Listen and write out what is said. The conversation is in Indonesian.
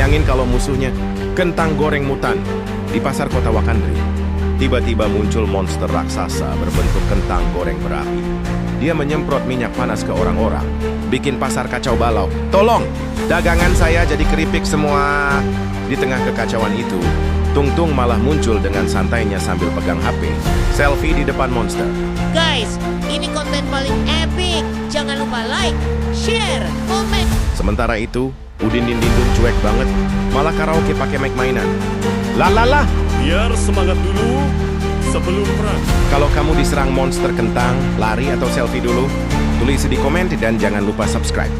Bayangin kalau musuhnya kentang goreng mutan di pasar kota Wakandri. Tiba-tiba muncul monster raksasa berbentuk kentang goreng berapi. Dia menyemprot minyak panas ke orang-orang, bikin pasar kacau balau. Tolong, dagangan saya jadi keripik semua. Di tengah kekacauan itu, Tung Tung malah muncul dengan santainya sambil pegang HP, selfie di depan monster. Guys, ini konten paling epic. Jangan lupa like, share, komen. Sementara itu, Udin Dindun cuek banget, malah karaoke pakai mic mainan. Lah. Biar semangat dulu sebelum perang. Kalau kamu diserang monster kentang, lari atau selfie dulu? Tulis di komen dan jangan lupa subscribe.